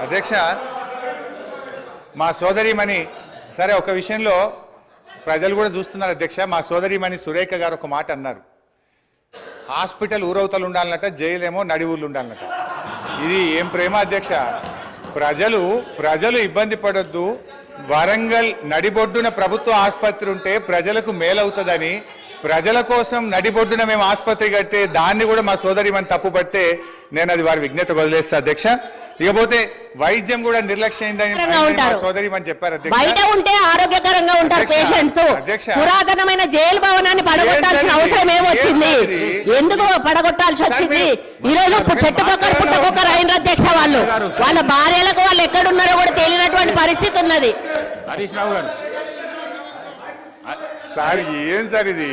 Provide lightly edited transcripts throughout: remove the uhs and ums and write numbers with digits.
అధ్యక్ష మా సోదరిమణి సరే ఒక విషయంలో ప్రజలు కూడా చూస్తున్నారు అధ్యక్ష. మా సోదరిమణి సురేఖ గారు ఒక మాట అన్నారు, హాస్పిటల్ ఊరవతలు ఉండాలన్నట, జైలేమో నడి ఊర్లు ఉండాలన్నట. ఇది ఏం ప్రేమ అధ్యక్ష? ప్రజలు ఇబ్బంది పడొద్దు, వరంగల్ నడిబొడ్డున ప్రభుత్వ ఆసుపత్రి ఉంటే ప్రజలకు మేలవుతుందని ప్రజల కోసం నడిబొడ్డున మేము ఆసుపత్రి కడితే దాన్ని కూడా మా సోదరిమణి తప్పుపడితే నేను అది వారి విజ్ఞత వదిలేస్తా అధ్యక్ష. ఇకపోతే వైద్యం కూడా నిర్లక్ష్యమైందని సోదరిమణి చెప్పారు అధ్యక్ష. బయట ఉంటే ఆరోగ్యకరంగా ఉంటారు పేషెంట్స్. పురాతనమైన జైలు భవనాన్ని పడగొట్టాల్సిన అవసరం ఏమొచ్చింది? ఎందుకు పడగొట్టాల్సి వచ్చింది? ఈ రోజు చెట్టుకొక్కరు పుట్టకొక్కరు అయిన అధ్యక్ష. వాళ్ళ భార్యలకు వాళ్ళు ఎక్కడున్నారో కూడా తెలియనటువంటి పరిస్థితి ఉన్నది. హరీష్ రావు గారు సార్ ఏం సార్ ఇది?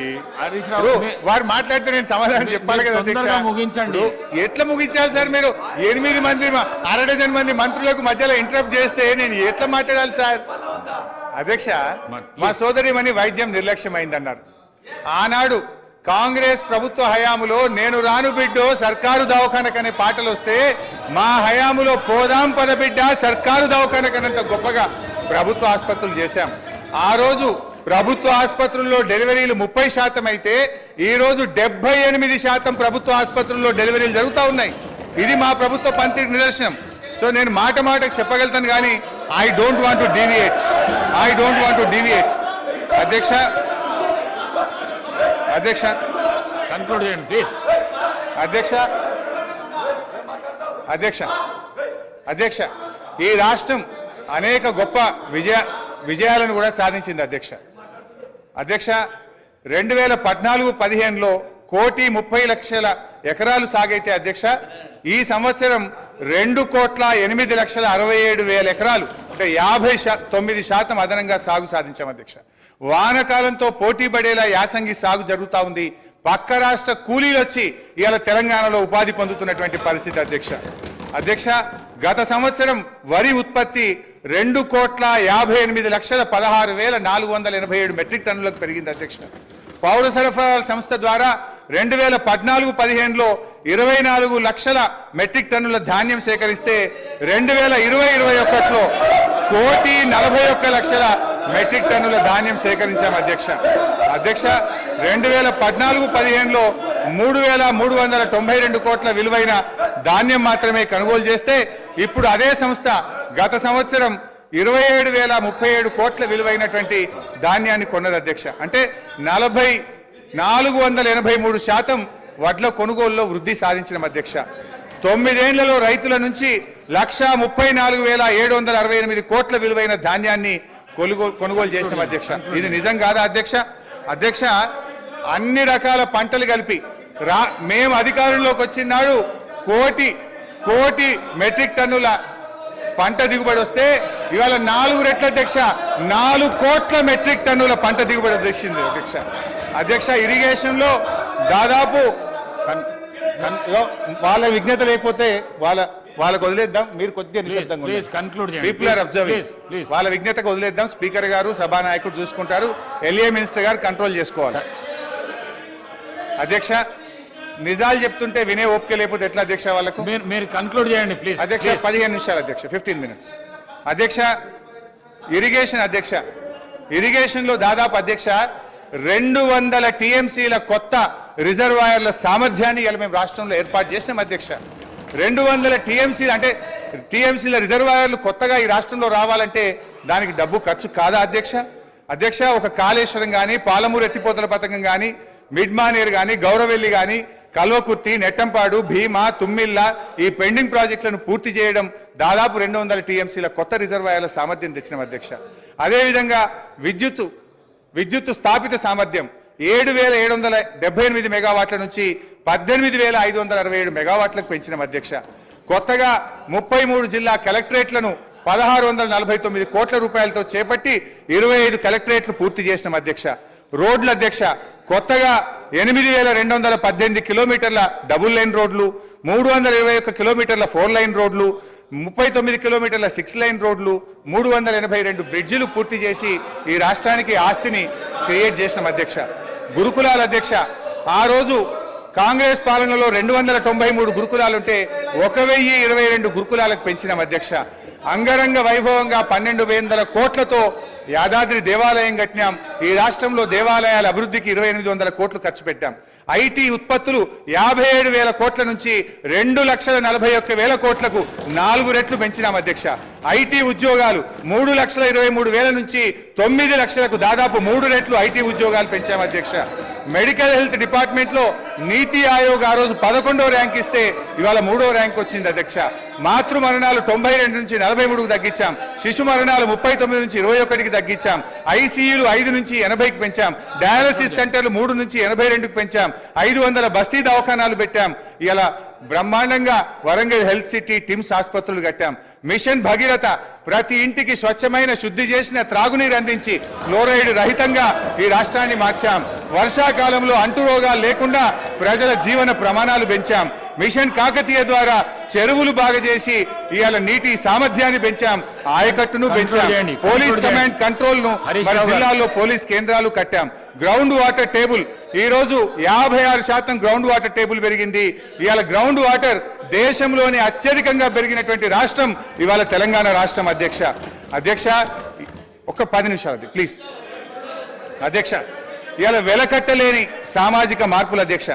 వారు మాట్లాడితే నేను సమాధానం చెప్పాలి కదా అధ్యక్ష. ముగించండి. ఎట్లా ముగించాలి సార్? మీరు 8 మంది 1/2 మంది మంత్రులకు మధ్యలో ఇంటరప్ట్ చేస్తే నేను ఎట్లా మాట్లాడాలి సార్? అధ్యక్ష మా సోదరిమణి వైద్యం నిర్లక్ష్యమైందన్నారు. ఆనాడు కాంగ్రెస్ ప్రభుత్వ హయాములో నేను రాను బిడ్డో సర్కారు దవాఖానకనే పాటలు వస్తే మా హయాములో పోదాం పద బిడ్డ సర్కారు దవాఖానకనంత గొప్పగా ప్రభుత్వ ఆసుపత్రులు చేశాం. ఆ రోజు ప్రభుత్వ ఆసుపత్రుల్లో డెలివరీలు 30% అయితే ఈ రోజు 78% ప్రభుత్వ ఆసుపత్రుల్లో డెలివరీలు జరుగుతూ ఉన్నాయి. ఇది మా ప్రభుత్వ పనితీరు నిదర్శనం. సో నేను మాటకు చెప్పగలుగుతాను కానీ I don't want to deviate అధ్యక్ష. కన్క్లూడ్ చేయండి ప్లీజ్. అధ్యక్ష ఈ రాష్ట్రం అనేక గొప్ప విజయాలను కూడా సాధించింది అధ్యక్ష. 2014-15లో 1,30,00,000 ఎకరాలు సాగైతే అధ్యక్ష ఈ సంవత్సరం 2,08,67,000 ఎకరాలు అంటే 59% అదనంగా సాగు సాధించాం అధ్యక్ష. వానకాలంతో పోటీ పడేలా యాసంగి సాగు జరుగుతూ ఉంది. పక్క రాష్ట్ర కూలీలు వచ్చి ఇవాళ తెలంగాణలో ఉపాధి పొందుతున్నటువంటి పరిస్థితి అధ్యక్ష. గత సంవత్సరం వరి ఉత్పత్తి 2,58,16,487 మెట్రిక్ టన్నులకు పెరిగింది అధ్యక్ష. పౌర సరఫరాల సంస్థ ద్వారా 2014-15లో 24 లక్షల మెట్రిక్ టన్నుల ధాన్యం సేకరిస్తే 2020-21లో 1,41,00,000 మెట్రిక్ టన్నుల ధాన్యం సేకరించాం అధ్యక్ష. 2014-15లో 3,392 కోట్ల విలువైన ధాన్యం మాత్రమే కొనుగోలు చేస్తే ఇప్పుడు అదే సంస్థ గత సంవత్సరం 27,037 కోట్ల విలువైనటువంటి ధాన్యాన్ని కొన్నది అధ్యక్ష. అంటే 483% వడ్ల కొనుగోలులో వృద్ధి సాధించిన అధ్యక్ష. 9 ఏళ్లలో రైతుల నుంచి 1,34,768 కోట్ల విలువైన ధాన్యాన్ని కొనుగోలు చేసిన అధ్యక్ష. ఇది నిజం కాదా అధ్యక్ష? అన్ని రకాల పంటలు కలిపి మేము అధికారంలోకి వచ్చినాడు కోటి మెట్రిక్ టన్నుల పంట దిగుబడి వస్తే ఇవాళ 4 రెట్ల అధ్యక్ష 4 కోట్ల మెట్రిక్ టన్నుల పంట దిగుబడి వచ్చింది అధ్యక్ష. ఇరిగేషన్ లో దాదాపు వాళ్ళ విజ్ఞత లేకపోతే వాళ్ళకు వదిలేద్దాం. మీరు కొద్దిగా నిశ్శబ్దంగా పీపుల్ ఆర్ అబ్జర్వింగ్. వాళ్ళ విజ్ఞతకు వదిలేద్దాం. స్పీకర్ గారు సభానాయకుడు చూసుకుంటారు. ఎల్ఏ మినిస్టర్ గారు కంట్రోల్ చేసుకోవాలి అధ్యక్ష. నిజాలు చెప్తుంటే వినే ఓపిక లేకపోతే ఎట్లా అధ్యక్ష? వాళ్ళకు మీరు కన్క్లూడ్ చేయండి ప్లీజ్ అధ్యక్ష. 15 నిమిషాలు అధ్యక్ష, 15 minutes అధ్యక్ష. ఇరిగేషన్ లో దాదాపు అధ్యక్ష 200 TMCల కొత్త రిజర్వాయర్ల సామర్థ్యాన్ని ఇలా మేము రాష్ట్రంలో ఏర్పాటు చేసినాం అధ్యక్ష. 200 TMCలు అంటే TMCల రిజర్వాయర్లు కొత్తగా ఈ రాష్ట్రంలో రావాలంటే దానికి డబ్బు ఖర్చు కాదా అధ్యక్ష? ఒక కాళేశ్వరం కానీ, పాలమూరు ఎత్తిపోతల పథకం కానీ, మిడ్మానేర్ కానీ, గౌరవెల్లి కానీ, కల్వకుర్తి, నెట్టంపాడు, భీమా, తుమ్మిళ్ళ ఈ పెండింగ్ ప్రాజెక్టులను పూర్తి చేయడం దాదాపు 200 TMCల కొత్త రిజర్వాయర్ల సామర్థ్యం తెచ్చిన అధ్యక్ష. అదేవిధంగా విద్యుత్ స్థాపిత సామర్థ్యం 7,778 మెగావాట్ల నుంచి 18,567 మెగావాట్లకు పెంచిన అధ్యక్ష. కొత్తగా 33 జిల్లా కలెక్టరేట్లను 1,649 కోట్ల రూపాయలతో చేపట్టి 25 కలెక్టరేట్లు పూర్తి చేసిన అధ్యక్ష. రోడ్ల అధ్యక్ష కొత్తగా 8,218 కిలోమీటర్ల డబుల్ లైన్ రోడ్లు, 321 కిలోమీటర్ల 4 లైన్ రోడ్లు, 39 కిలోమీటర్ల 6 లైన్ రోడ్లు, 382 బ్రిడ్జిలు పూర్తి చేసి ఈ రాష్ట్రానికి ఆస్తిని క్రియేట్ చేసిన అధ్యక్ష. గురుకులాల అధ్యక్ష ఆ రోజు కాంగ్రెస్ పాలనలో 293 గురుకులాలుంటే 1022 గురుకులాలకు పెంచినాం అధ్యక్ష. అంగరంగ వైభవంగా 12,000 కోట్లతో యాదాద్రి దేవాలయం కట్టినాం. ఈ రాష్ట్రంలో దేవాలయాల అభివృద్ధికి 2,800 కోట్లు ఖర్చు పెట్టాం. ఐటీ ఉత్పత్తులు 57,000 కోట్ల నుంచి 2,41,000 కోట్లకు 4 రెట్లు పెంచినాం అధ్యక్ష. ఐటీ ఉద్యోగాలు 3,23,000 నుంచి 9 లక్షలకు దాదాపు 3 రెట్లు ఐటీ ఉద్యోగాలు పెంచాం అధ్యక్ష. మెడికల్ హెల్త్ డిపార్ట్మెంట్ లో నీతి ఆయోగ్ ఆ రోజు 11వ ర్యాంక్ ఇస్తే ఇవాళ 3వ ర్యాంక్ వచ్చింది అధ్యక్ష. మాతృ మరణాలు 92 నుంచి 43కు తగ్గించాం. శిశు మరణాలు 39 నుంచి 21కి తగ్గించాం. ఐసీయూలు 5 నుంచి 80కి పెంచాం. డయాలసిస్ సెంటర్లు 3 నుంచి 82కి పెంచాం. 500 బస్తీ దవాఖానాలు పెట్టాం. ఇలా బ్రహ్మాండంగా వరంగల్ హెల్త్ సిటీ టిమ్స్ ఆసుపత్రులు కట్టాం. మిషన్ భగీరథ ప్రతి ఇంటికి స్వచ్ఛమైన శుద్ధి చేసిన త్రాగునీరు అందించి ఫ్లోరైడ్ రహితంగా ఈ రాష్ట్రాన్ని మార్చాం. వర్షాకాలంలో అంటురోగాలు లేకుండా ప్రజల జీవన ప్రమాణాలు పెంచాం. మిషన్ కాకతీయ ద్వారా చెరువులు బాగా చేసి ఇవాళ నీటి సామర్థ్యాన్ని పెంచాం. ఆయకట్టును పెంచాం. పోలీస్ కమాండ్ కంట్రోల్ ను మన జిల్లాల్లో పోలీస్ కేంద్రాలు కట్టాం. గ్రౌండ్ వాటర్ టేబుల్ ఈ రోజు 56% గ్రౌండ్ వాటర్ టేబుల్ పెరిగింది. ఇవాళ గ్రౌండ్ వాటర్ దేశంలోనే అత్యధికంగా పెరిగినటువంటి రాష్ట్రం ఇవాళ తెలంగాణ రాష్ట్రం అధ్యక్ష. ఒక 10 నిమిషాలు ప్లీజ్ అధ్యక్ష. ఇవాళ వెలకట్టలేని సామాజిక మార్పులు అధ్యక్ష.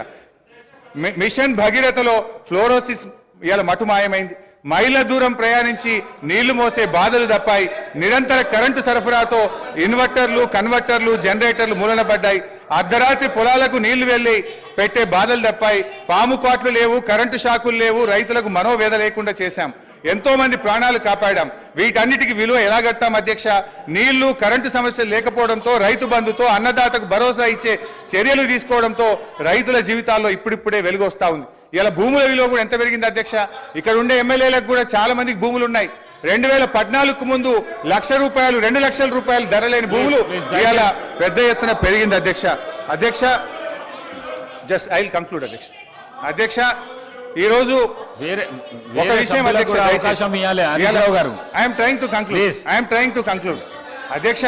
మిషన్ భగీరథలో ఫ్లోరోసిస్ ఇవాళ మటుమాయమైంది. మైళ్ళ దూరం ప్రయాణించి నీళ్లు మోసే బాధలు తప్పాయి. నిరంతర కరెంటు సరఫరాతో ఇన్వర్టర్లు, కన్వర్టర్లు, జనరేటర్లు మూలన పడ్డాయి. అర్ధరాత్రి పొలాలకు నీళ్లు వెళ్లి పెట్టే బాధలు తప్పాయి. పాము కాట్లు లేవు, కరెంటు షాకులు లేవు. రైతులకు మనోవేద లేకుండా చేశాం. ఎంతో మంది ప్రాణాలు కాపాడాం. వీటన్నిటికి విలువ ఎలా కట్టాం అధ్యక్ష? నీళ్లు, కరెంటు సమస్యలు లేకపోవడంతో, రైతు బంధుతో, అన్నదాతకు భరోసా ఇచ్చే చర్యలు తీసుకోవడంతో రైతుల జీవితాల్లో ఇప్పుడిప్పుడే వెలుగు వస్తా ఉంది. ఇలా భూముల విలువ కూడా ఎంత పెరిగింది అధ్యక్ష? ఇక్కడ ఉండే ఎమ్మెల్యేలకు కూడా చాలా మందికి భూములు ఉన్నాయి. 2014కు ముందు ₹1,00,000, ₹2,00,000 ధర లేని భూములు ఇలా పెద్ద ఎత్తున పెరిగింది అధ్యక్ష. జస్ట్ ఐ విల్ కంక్లూడ్ అధ్యక్ష. ఈ రోజు ఒక విషయం అధ్యక్ష, ఐఎమ్ ట్రైంగ్ టు కంక్లూడ్ అధ్యక్ష.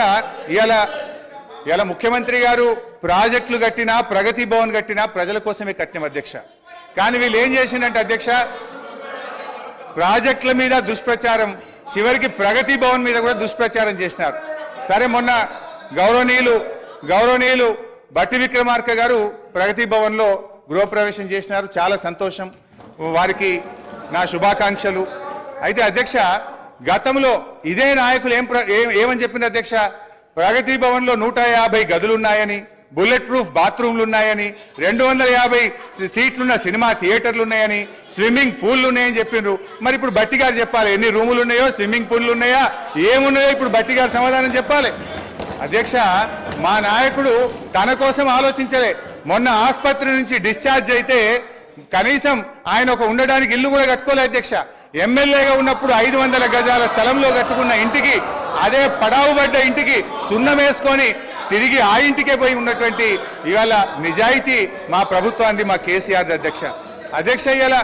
ఇలా ముఖ్యమంత్రి గారు ప్రాజెక్టులు కట్టినా, ప్రగతి భవన్ కట్టినా ప్రజల కోసమే కట్టినాం అధ్యక్ష. కానీ వీళ్ళు ఏం చేసిందంటే అధ్యక్ష, ప్రాజెక్టుల మీద దుష్ప్రచారం, చివరికి ప్రగతి భవన్ మీద కూడా దుష్ప్రచారం చేసినారు. సరే, మొన్న గౌరవనీయులు బట్టి విక్రమార్క గారు ప్రగతి భవన్ లో గృహప్రవేశం చేసినారు. చాలా సంతోషం, వారికి నా శుభాకాంక్షలు. అయితే అధ్యక్ష, గతంలో ఇదే నాయకులు ఏమని చెప్పింది అధ్యక్ష? ప్రగతి భవన్ లో 150 గదులున్నాయని, బుల్లెట్ ప్రూఫ్ బాత్రూమ్లు ఉన్నాయని, 250 సీట్లున్న సినిమా థియేటర్లు ఉన్నాయని, స్విమ్మింగ్ పూల్లు ఉన్నాయని చెప్పిండ్రు. మరి ఇప్పుడు బట్టి గారు చెప్పాలి ఎన్ని రూములు ఉన్నాయో, స్విమ్మింగ్ పూల్లు ఉన్నాయా, ఏమున్నాయో ఇప్పుడు బట్టి గారు సమాధానం చెప్పాలి అధ్యక్ష. మా నాయకుడు తన కోసం ఆలోచించలే. మొన్న ఆసుపత్రి నుంచి డిశ్చార్జ్ అయితే కనీసం ఆయన ఉండడానికి ఇల్లు కూడా కట్టుకోలే అధ్యక్ష. ఎమ్మెల్యేగా ఉన్నప్పుడు 500 గజాల స్థలంలో కట్టుకున్న ఇంటికి, అదే పడావుబడ్డ ఇంటికి సున్నం వేసుకొని తిరిగి ఆ ఇంటికే పోయి ఉన్నటువంటి ఇవాళ నిజాయితీ మా ప్రభుత్వాన్ని, మా కేసీఆర్ అధ్యక్ష. ఇవాళ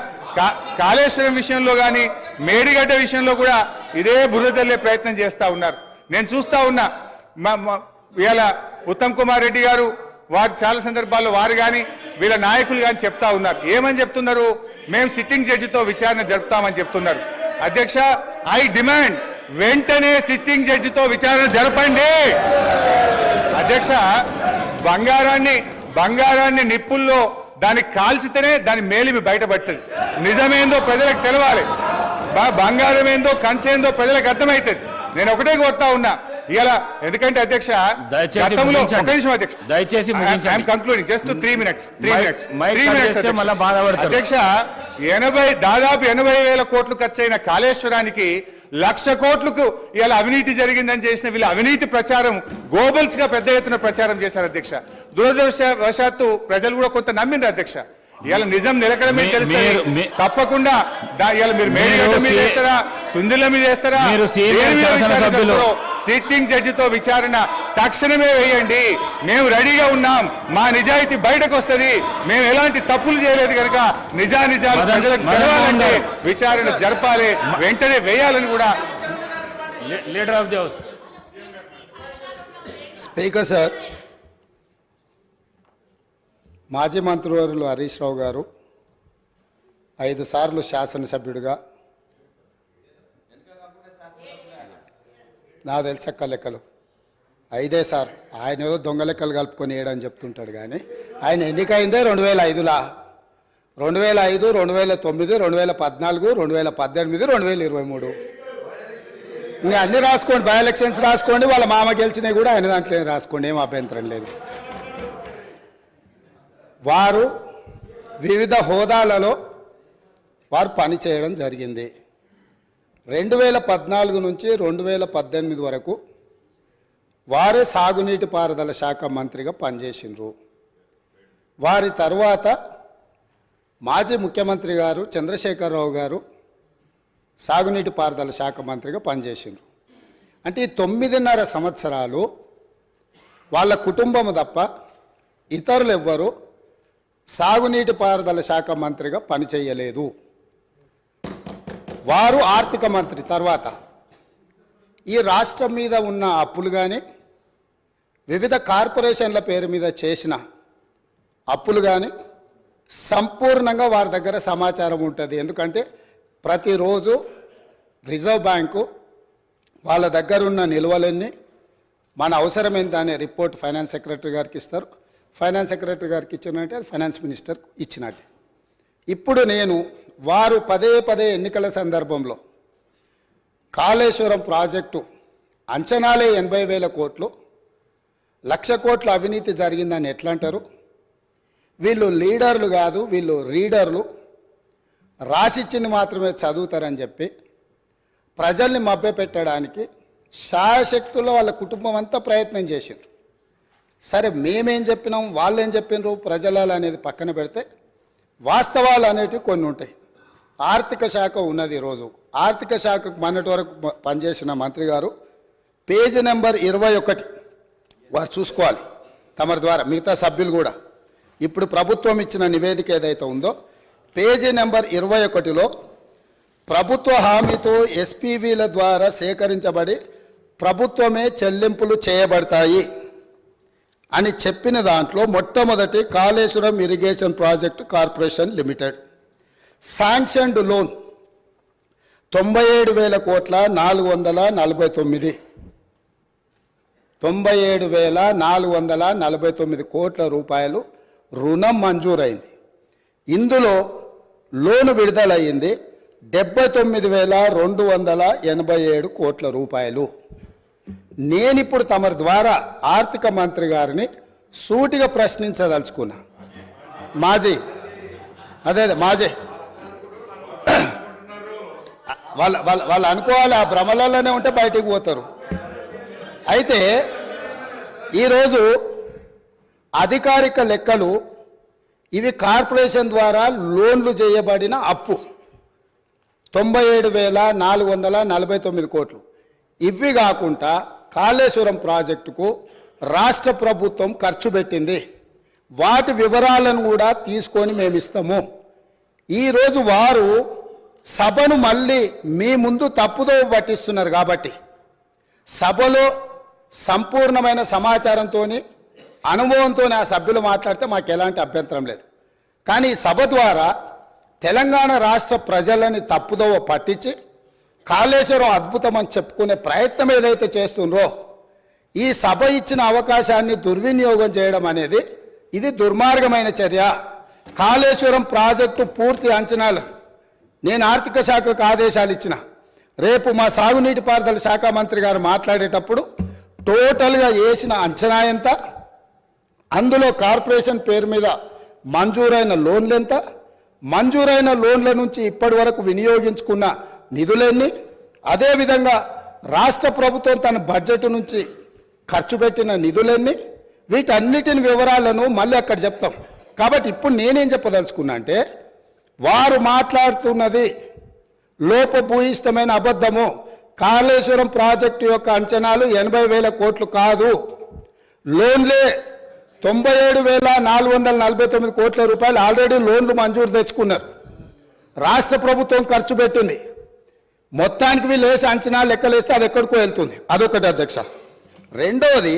కాళేశ్వరం విషయంలో కానీ, మేడిగడ్డ విషయంలో కూడా ఇదే బురద చల్లే ప్రయత్నం చేస్తా ఉన్నారు. నేను చూస్తా ఉన్నా. ఇవాళ ఉత్తమ్ కుమార్ రెడ్డి గారు వారు చాలా సందర్భాల్లో వారు కానీ వీళ్ళ నాయకులు కానీ చెప్తా ఉన్నారు. ఏమని చెప్తున్నారు? మేము సిట్టింగ్ జడ్జితో విచారణ జరుపుతామని చెప్తున్నారు అధ్యక్ష. ఐ డిమాండ్ వెంటనే సిట్టింగ్ జడ్జితో విచారణ జరపండి అధ్యక్ష. బంగారాన్ని నిప్పుల్లో దాన్ని కాల్చితేనే దాని మేలిమి బయటపడుతుంది. నిజమేందో ప్రజలకు తెలవాలి, బంగారం ఏందో కంచేందో ప్రజలకు అర్థమవుతుంది. నేను ఒకటే కోరుతా ఉన్నా ఇలా, ఎందుకంటే అధ్యక్ష గతంలో ఒక నిమిషం అధ్యక్ష, దయచేసి కంక్లూడింగ్ జస్ట్ 3 minutes అధ్యక్ష. దాదాపు 80,000 కోట్లు ఖర్చయిన కాళేశ్వరానికి 1,00,000 కోట్లకు ఇలా అవినీతి జరిగిందని చేసిన వీళ్ళ అవినీతి ప్రచారం గోబల్స్ గా పెద్ద ఎత్తున ప్రచారం చేశారు అధ్యక్ష. దురదృష్టవశాత్తు ప్రజలు కూడా కొంత నమ్మిండ్రు అధ్యక్ష. ఇవాళ నిజం నిలకడమే తెలుస్తుంది. తప్పకుండా ఇవాళ మీరు మేడిగడ్డ మీద వేస్తారా, సుందిల మీద వేస్తారా, సిట్టింగ్ జడ్జితో విచారణ తక్షణమే వేయండి. మేము రెడీగా ఉన్నాం. మా నిజాయితీ బయటకు వస్తుంది. మేము ఎలాంటి తప్పులు చేయలేదు కనుక నిజాలు ప్రజలకు తెలవాలంటే విచారణ జరపాలి, వెంటనే వేయాలని కూడా leader of the house speaker sir, మాజీ మంత్రివర్యులు హరీష్ రావు గారు 5 సార్లు శాసనసభ్యుడిగా, నా తెలిసక్క లెక్కలు 5 సార్లు, ఆయన ఏదో దొంగ లెక్కలు కలుపుకొని వేయడని చెప్తుంటాడు. కానీ ఆయన ఎన్నికైందే 2005లా, 2005, 2009, 2014, 2018, 2023. ఇంకా అన్ని రాసుకోండి, బై ఎలక్షన్స్ రాసుకోండి, వాళ్ళ మామ గెలిచినవి కూడా ఆయన దాంట్లో రాసుకోండి, ఏం అభ్యంతరం లేదు. వారు వివిధ హోదాలలో వారు పనిచేయడం జరిగింది. 2014 నుంచి 2018 వరకు వారే సాగునీటి పారుదల శాఖ మంత్రిగా పనిచేసిండ్రు. వారి తర్వాత మాజీ ముఖ్యమంత్రి గారు చంద్రశేఖరరావు గారు సాగునీటి పారుదల శాఖ మంత్రిగా పనిచేసిండ్రు. అంటే ఈ 9.5 సంవత్సరాలు వాళ్ళ కుటుంబం తప్ప ఇతరులు ఎవ్వరూ సాగునీటి పారుదల శాఖ మంత్రిగా పనిచేయలేదు. వారు ఆర్థిక మంత్రి తర్వాత ఈ రాష్ట్రం మీద ఉన్న అప్పులు కానీ, వివిధ కార్పొరేషన్ల పేరు మీద చేసిన అప్పులు కానీ సంపూర్ణంగా వారి దగ్గర సమాచారం ఉంటుంది. ఎందుకంటే ప్రతిరోజు రిజర్వ్ బ్యాంకు వాళ్ళ దగ్గర ఉన్న నిల్వలన్నీ మన అవసరమైన దాని రిపోర్ట్ ఫైనాన్స్ సెక్రటరీ గారికి ఇస్తారు. ఫైనాన్స్ సెక్రటరీ గారికి ఇచ్చినట్టే అది ఫైనాన్స్ మినిస్టర్ ఇచ్చినట్టే. ఇప్పుడు నేను వారు పదే ఎన్నికల సందర్భంలో కాళేశ్వరం ప్రాజెక్టు అంచనాలే 80,000 కోట్లు, 1,00,000 కోట్ల అవినీతి జరిగిందని ఎట్లా అంటారు? వీళ్ళు లీడర్లు కాదు, వీళ్ళు రీడర్లు, రాసిచ్చింది మాత్రమే చదువుతారని చెప్పి ప్రజల్ని మభ్యపెట్టడానికి శాయశక్తుల్లో వాళ్ళ కుటుంబం అంతా ప్రయత్నం చేసిండ్రు. సరే, మేమేం చెప్పినాం, వాళ్ళు ఏం చెప్పినారు, ప్రజలు అనేది పక్కన పెడితే వాస్తవాలు అనేటివి కొన్ని ఉంటాయి. ఆర్థిక శాఖ ఉన్నది. ఈరోజు ఆర్థిక శాఖకు మొన్నటి వరకు పనిచేసిన మంత్రి గారు పేజీ నెంబర్ 21 వారు చూసుకోవాలి తమరి ద్వారా, మిగతా సభ్యులు కూడా. ఇప్పుడు ప్రభుత్వం ఇచ్చిన నివేదిక ఏదైతే ఉందో పేజీ నెంబర్ 21లో ప్రభుత్వ హామీతో ఎస్పీవీల ద్వారా సేకరించబడి ప్రభుత్వమే చెల్లింపులు చేయబడతాయి అని చెప్పిన దాంట్లో మొట్టమొదటి Kaleshwaram irrigation project corporation limited sanctioned loan 97,000 కోట్ల 449 97,449 కోట్ల రూపాయలు రుణం మంజూరైంది. ఇందులో లోను విడుదలయ్యింది 79,287 కోట్ల రూపాయలు. నేనిప్పుడు తమరి ద్వారా ఆర్థిక మంత్రి గారిని సూటిగా ప్రశ్నించదలుచుకున్నా. మాజీ వాళ్ళు అనుకోవాలి, ఆ భ్రమలలోనే ఉంటే బయటికి పోతారు. అయితే ఈరోజు అధికారిక లెక్కలు ఇవి కార్పొరేషన్ ద్వారా లోన్లు చేయబడిన అప్పు 97,449 కోట్లు. ఇవి కాకుండా కాళేశ్వరం ప్రాజెక్టుకు రాష్ట్ర ప్రభుత్వం ఖర్చు పెట్టింది. వాటి వివరాలను కూడా తీసుకొని మేము ఇస్తాము. ఈరోజు వారు సభను మళ్ళీ మీ ముందు తప్పుదో పట్టిస్తున్నారు. కాబట్టి సభలో సంపూర్ణమైన సమాచారంతో అనుభవంతో ఆ సభ్యులు మాట్లాడితే మాకు ఎలాంటి అభ్యంతరం లేదు. కానీ సభ ద్వారా తెలంగాణ రాష్ట్ర ప్రజలని తప్పుదోవ పట్టించి కాళేశ్వరం అద్భుతం అని చెప్పుకునే ప్రయత్నం ఏదైతే చేస్తుండ్రో, ఈ సభ ఇచ్చిన అవకాశాన్ని దుర్వినియోగం చేయడం అనేది ఇది దుర్మార్గమైన చర్య. కాళేశ్వరం ప్రాజెక్టు పూర్తి అంచనాలు నేను ఆర్థిక శాఖకు ఆదేశాలు ఇచ్చిన. రేపు మా సాగునీటి పారుదల శాఖ మంత్రి గారు మాట్లాడేటప్పుడు టోటల్గా వేసిన అంచనా ఎంత, అందులో కార్పొరేషన్ పేరు మీద మంజూరైన లోన్లు ఎంత, మంజూరైన లోన్ల నుంచి ఇప్పటి వరకు వినియోగించుకున్న నిధులన్నీ, అదేవిధంగా రాష్ట్ర ప్రభుత్వం తన బడ్జెట్ నుంచి ఖర్చు పెట్టిన నిధులన్నీ, వీటన్నిటిని వివరాలను మళ్ళీ అక్కడ చెప్తాం. కాబట్టి ఇప్పుడు నేనేం చెప్పదలుచుకున్నా అంటే, వారు మాట్లాడుతున్నది లోపభూయిష్టమైన అబద్ధము. కాళేశ్వరం ప్రాజెక్టు యొక్క అంచనాలు 80,000 కోట్లు కాదు, లోన్లే 97,449 కోట్ల రూపాయలు ఆల్రెడీ లోన్లు మంజూరు తెచ్చుకున్నారు. రాష్ట్ర ప్రభుత్వం ఖర్చు పెట్టింది. మొత్తానికి వీళ్ళు వేసి అంచనా లెక్కలేస్తే అది ఎక్కడికో వెళ్తుంది. అదొకటి అధ్యక్ష. రెండవది,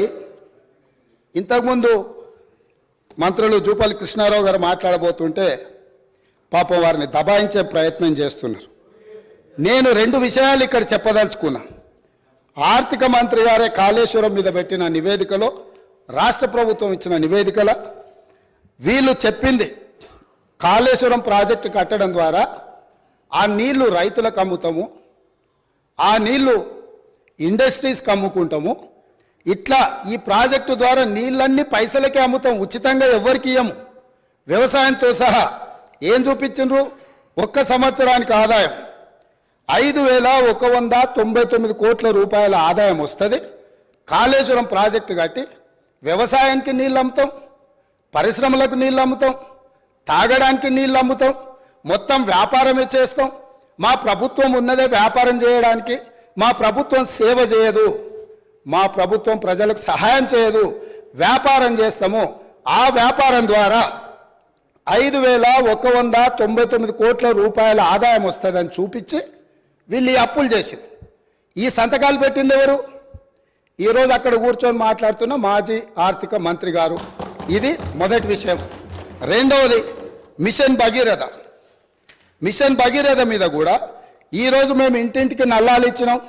ఇంతకుముందు మంత్రులు జూపల్లి కృష్ణారావు గారు మాట్లాడబోతుంటే పాపం వారిని దబాయించే ప్రయత్నం చేస్తున్నారు. నేను 2 విషయాలు ఇక్కడ చెప్పదలుచుకున్నా. ఆర్థిక మంత్రి గారే కాళేశ్వరం మీద పెట్టిన నివేదికలో, రాష్ట్ర ప్రభుత్వం ఇచ్చిన నివేదికల వీళ్ళు చెప్పింది కాళేశ్వరం ప్రాజెక్టు కట్టడం ద్వారా ఆ నీళ్లు రైతులకు అమ్ముతాము, ఆ నీళ్లు ఇండస్ట్రీస్కి అమ్ముకుంటాము, ఇట్లా ఈ ప్రాజెక్టు ద్వారా నీళ్ళన్నీ పైసలకే అమ్ముతాం, ఉచితంగా ఎవరికి ఇయ్యము. వ్యవసాయంతో సహా ఏం చూపించిండ్రు? 1 సంవత్సరానికి ఆదాయం 5,199 కోట్ల రూపాయల ఆదాయం వస్తుంది. కాళేశ్వరం ప్రాజెక్టు కట్టి వ్యవసాయానికి నీళ్ళు అమ్ముతాం, పరిశ్రమలకు నీళ్ళు అమ్ముతాం, తాగడానికి నీళ్ళు అమ్ముతాం, మొత్తం వ్యాపారమే చేస్తాం. మా ప్రభుత్వం ఉన్నదే వ్యాపారం చేయడానికి. మా ప్రభుత్వం సేవ చేయదు, మా ప్రభుత్వం ప్రజలకు సహాయం చేయదు, వ్యాపారం చేస్తాము. ఆ వ్యాపారం ద్వారా 5,199 కోట్ల రూపాయల ఆదాయం వస్తుందని చూపించి వీళ్ళు ఈ అప్పులు చేసింది. ఈ సంతకాలు పెట్టింది ఎవరు? ఈరోజు అక్కడ కూర్చొని మాట్లాడుతున్న మాజీ ఆర్థిక మంత్రి గారు. ఇది మొదటి విషయం. రెండవది మిషన్ భగీరథ. మిషన్ భగీరథ మీద కూడా ఈరోజు మేము ఇంటింటికి నల్లాలు ఇచ్చినాం.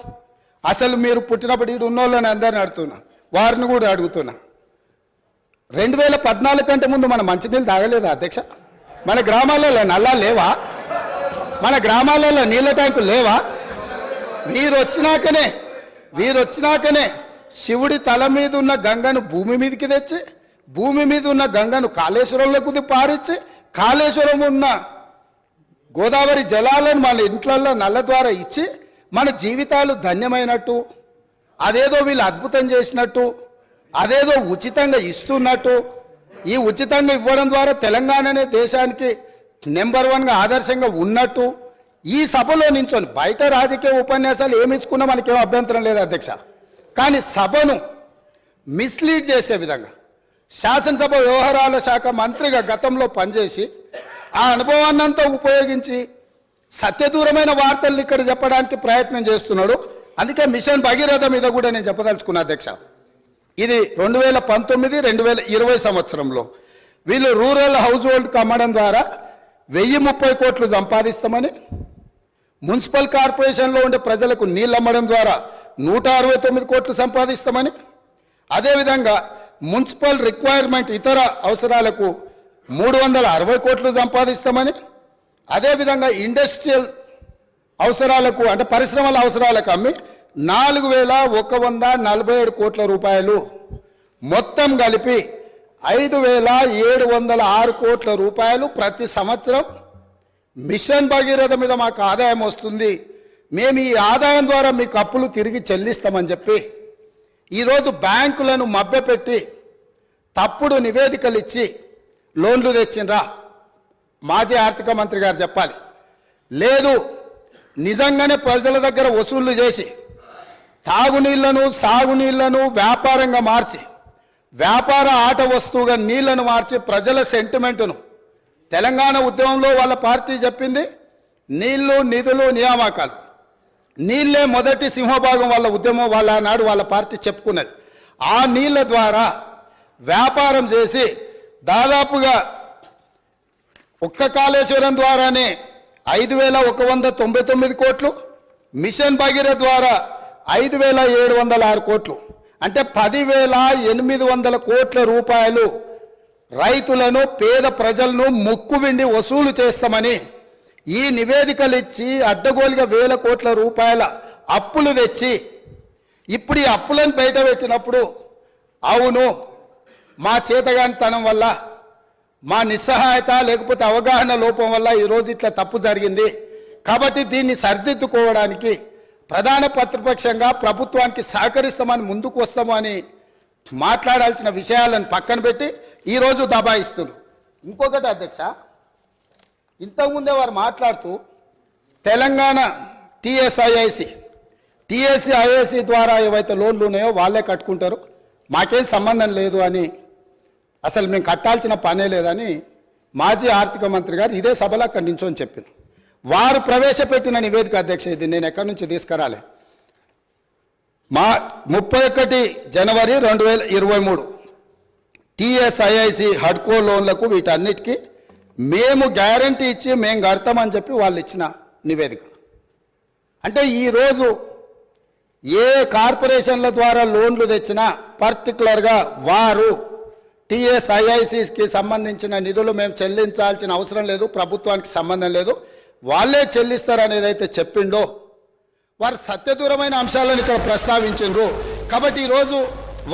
అసలు మీరు పుట్టినప్పుడు ఇటు ఉన్నోళ్ళని అందరిని అడుగుతున్నా, వారిని కూడా అడుగుతున్నా. 2014 కంటే ముందు మన మంచినీళ్ళు తాగలేదా అధ్యక్ష? మన గ్రామాలలో నల్లాలు లేవా? మన గ్రామాలలో నీళ్ళ ట్యాంకులు లేవా? వీరు వచ్చినాకనే శివుడి తల మీద ఉన్న గంగను భూమి మీదకి తెచ్చి, భూమి మీద ఉన్న గంగను కాళేశ్వరంలోకి పారించి, కాళేశ్వరం ఉన్న గోదావరి జలాలను మన ఇంట్లల్లో నల్ల ద్వారా ఇచ్చి మన జీవితాలు ధన్యమైనట్టు, అదేదో వీళ్ళు అద్భుతం చేసినట్టు, అదేదో ఉచితంగా ఇస్తున్నట్టు, ఈ ఉచితంగా ఇవ్వడం ద్వారా తెలంగాణనే దేశానికి నెంబర్ 1గా ఆదర్శంగా ఉన్నట్టు ఈ సభలో నించొని, బయట రాజకీయ ఉపన్యాసాలు ఏమి ఇచ్చుకున్నా మనకేం అభ్యంతరం లేదు అధ్యక్ష, కానీ సభను మిస్లీడ్ చేసే విధంగా శాసనసభ వ్యవహారాల శాఖ మంత్రిగా గతంలో పనిచేసి ఆ అనుభవాన్నంతా ఉపయోగించి సత్యదూరమైన వార్తల్ని ఇక్కడ చెప్పడానికి ప్రయత్నం చేస్తున్నాడు. అందుకే మిషన్ భగీరథ మీద కూడా నేను చెప్పదలుచుకున్నా అధ్యక్ష. ఇది 2019-2020 సంవత్సరంలో వీళ్ళు రూరల్ హౌస్ హోల్డ్కి అమ్మడం ద్వారా 1030 కోట్లు సంపాదిస్తామని, మున్సిపల్ కార్పొరేషన్లో ఉండే ప్రజలకు నీళ్ళు అమ్మడం ద్వారా 169 కోట్లు సంపాదిస్తామని, అదేవిధంగా మున్సిపల్ రిక్వైర్మెంట్ ఇతర అవసరాలకు 360 కోట్లు సంపాదిస్తామని, అదేవిధంగా ఇండస్ట్రియల్ అవసరాలకు అంటే పరిశ్రమల అవసరాలకు అమ్మి 4,147 కోట్ల రూపాయలు, మొత్తం కలిపి 5,706 కోట్ల రూపాయలు ప్రతి సంవత్సరం మిషన్ భగీరథ మీద మాకు ఆదాయం వస్తుంది, మేము ఈ ఆదాయం ద్వారా మీకు అప్పులు తిరిగి చెల్లిస్తామని చెప్పి ఈరోజు బ్యాంకులను మభ్యపెట్టి తప్పుడు నివేదికలు ఇచ్చి లోన్లు తెచ్చిండ్రా? మాజీ ఆర్థిక మంత్రి గారు చెప్పాలి. లేదు, నిజంగానే ప్రజల దగ్గర వసూళ్లు చేసి తాగునీళ్లను సాగునీళ్లను వ్యాపారంగా మార్చి, వ్యాపార ఆట వస్తువుగా నీళ్లను మార్చి ప్రజల సెంటిమెంటును, తెలంగాణ ఉద్యమంలో వాళ్ళ పార్టీ చెప్పింది నీళ్లు నిధులు నియామకాలు, నీళ్లే మొదటి సింహభాగం వాళ్ళ ఉద్యమం, వాళ్ళ నాడు వాళ్ళ పార్టీ చెప్పుకున్నది. ఆ నీళ్ల ద్వారా వ్యాపారం చేసి దాదాపుగా ఒక్క కాళేశ్వరం ద్వారానే 5,199 కోట్లు, మిషన్ భగీరథ ద్వారా 5,706 కోట్లు, అంటే 10,800 కోట్ల రూపాయలు రైతులను పేద ప్రజలను ముక్కువిండి వసూలు చేస్తామని ఈ నివేదికలు ఇచ్చి అడ్డగోలుగా 1,000 కోట్ల రూపాయల అప్పులు తెచ్చి ఇప్పుడు ఈ అప్పులను బయట పెట్టినప్పుడు అవును మా చేతగానితనం వల్ల, మా నిస్సహాయత లేకపోతే అవగాహన లోపం వల్ల ఈరోజు ఇట్లా తప్పు జరిగింది, కాబట్టి దీన్ని సరిదిద్దుకోవడానికి ప్రధాన ప్రతిపక్షంగా ప్రభుత్వానికి సహకరిస్తామని ముందుకు వస్తాము అని మాట్లాడాల్సిన విషయాలను పక్కన పెట్టి ఈరోజు దబాయిస్తున్నారు. ఇంకొకటి అధ్యక్ష, ఇంతకుముందే వారు మాట్లాడుతూ తెలంగాణ టీఎస్ఐఐసి ద్వారా ఏవైతే లోన్లు ఉన్నాయో వాళ్ళే కట్టుకుంటారు, మాకేం సంబంధం లేదు అని, అసలు మేము కట్టాల్సిన పనే లేదని మాజీ ఆర్థిక మంత్రి గారు ఇదే సభలో అక్కడి నుంచోని చెప్పింది. వారు ప్రవేశపెట్టిన నివేదిక అధ్యక్ష, ఇది నేను ఎక్కడి నుంచి తీసుకురాలే, 31 జనవరి 2023 టిఎస్ఐఐసి హడ్కో లోన్లకు వీటన్నిటికీ మేము గ్యారంటీ ఇచ్చి మేము కడతామని చెప్పి వాళ్ళు ఇచ్చిన నివేదిక. అంటే ఈరోజు ఏ కార్పొరేషన్ల ద్వారా లోన్లు తెచ్చినా పర్టికులర్గా వారు టిఎస్ఐఐసికి సంబంధించిన నిధులు మేము చెల్లించాల్సిన అవసరం లేదు, ప్రభుత్వానికి సంబంధం లేదు, వాళ్ళే చెల్లిస్తారనేది అయితే చెప్పిండో వారు సత్యదూరమైన అంశాలను ఇక్కడ ప్రస్తావించారు. కాబట్టి ఈరోజు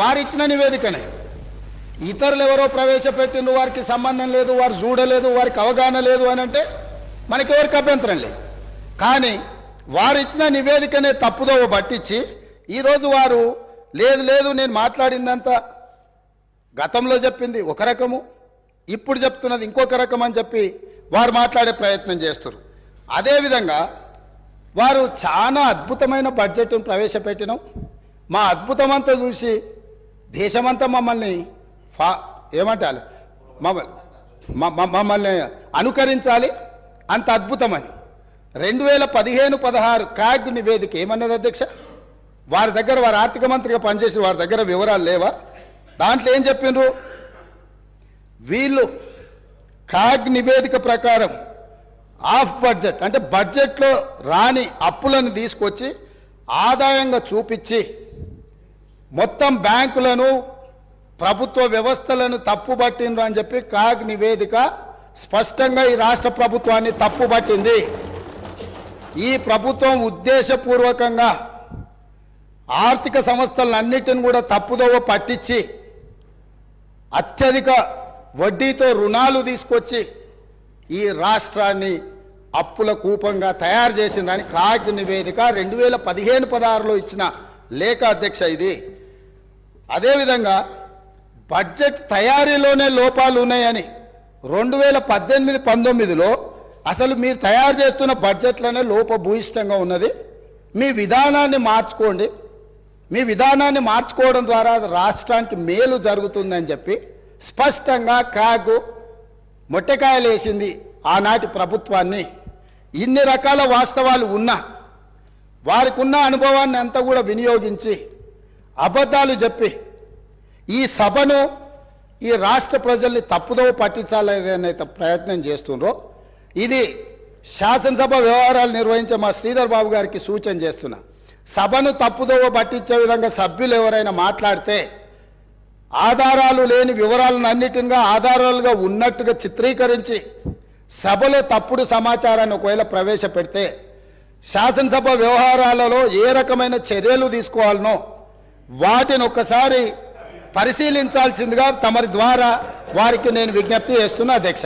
వారిచ్చిన నివేదికనే ఇతరులు ఎవరో ప్రవేశపెట్టిండ్రు, వారికి సంబంధం లేదు, వారు చూడలేదు, వారికి అవగాహన లేదు అని అంటే మనకి ఎవరికి అభ్యంతరం లేదు. కానీ వారిచ్చిన నివేదికనే తప్పుదోవ పట్టించి ఈరోజు వారు లేదు లేదు నేను మాట్లాడిందంతా గతంలో చెప్పింది ఒక రకము, ఇప్పుడు చెప్తున్నది ఇంకొక రకం అని చెప్పి వారు మాట్లాడే ప్రయత్నం చేస్తారు. అదేవిధంగా వారు చాలా అద్భుతమైన బడ్జెట్ను ప్రవేశపెట్టినాం, మా అద్భుతమంతా చూసి దేశమంతా మమ్మల్ని ఏమంటారు మమ్మల్ని అనుకరించాలి, అంత అద్భుతమని 2015-16 క్యాగ్ నివేదిక ఏమన్నది అధ్యక్ష? వారి దగ్గర వారు ఆర్థిక మంత్రిగా పనిచేసిన వారి దగ్గర వివరాలు లేవా? దాంట్లో ఏం చెప్పిండ్రు? వీళ్ళు క్యాగ్ నివేదిక ప్రకారం ఆఫ్ బడ్జెట్ అంటే బడ్జెట్లో రాని అప్పులను తీసుకొచ్చి ఆదాయంగా చూపించి మొత్తం బ్యాంకులను ప్రభుత్వ వ్యవస్థలను తప్పుబట్టిండ్రు అని చెప్పి క్యాగ్ నివేదిక స్పష్టంగా ఈ రాష్ట్ర ప్రభుత్వాన్ని తప్పుబట్టింది. ఈ ప్రభుత్వం ఉద్దేశపూర్వకంగా ఆర్థిక సంస్థలన్నిటిని కూడా తప్పుదోవ పట్టించి అత్యధిక వడ్డీతో రుణాలు తీసుకొచ్చి ఈ రాష్ట్రాన్ని అప్పుల కూపంగా తయారు చేసిందని క్యాగ్ నివేదిక 2015-16లో ఇచ్చిన లేఖ అధ్యక్ష ఇది. అదేవిధంగా బడ్జెట్ తయారీలోనే లోపాలు ఉన్నాయని 2018-19లో అసలు మీరు తయారు చేస్తున్న బడ్జెట్లోనే లోపభూయిష్టంగా ఉన్నది, మీ విధానాన్ని మార్చుకోండి, మీ విధానాన్ని మార్చుకోవడం ద్వారా రాష్ట్రానికి మేలు జరుగుతుందని చెప్పి స్పష్టంగా క్యాగ్ మొట్టకాయలు వేసింది ఆనాటి ప్రభుత్వాన్ని. ఇన్ని రకాల వాస్తవాలు ఉన్నా వారికి ఉన్న అనుభవాన్ని అంతా కూడా వినియోగించి అబద్ధాలు చెప్పి ఈ సభను ఈ రాష్ట్ర ప్రజల్ని తప్పుదోవ పట్టించాలనే ప్రయత్నం చేస్తుండ్రో ఇది శాసనసభ వ్యవహారాలు నిర్వహించే మా శ్రీధర్ బాబు గారికి సూచన చేస్తున్నా. సభను తప్పుదోవ పట్టించే విధంగా సభ్యులు ఎవరైనా మాట్లాడితే ఆధారాలు లేని వివరాలను అన్నిటిగా ఆధారాలుగా ఉన్నట్టుగా చిత్రీకరించి సభలో తప్పుడు సమాచారాన్ని ఒకవేళ ప్రవేశపెడితే శాసనసభ వ్యవహారాలలో ఏ రకమైన చర్యలు తీసుకోవాలనో వాటిని ఒక్కసారి పరిశీలించాల్సిందిగా తమరి ద్వారా వారికి నేను విజ్ఞప్తి చేస్తున్నా అధ్యక్ష.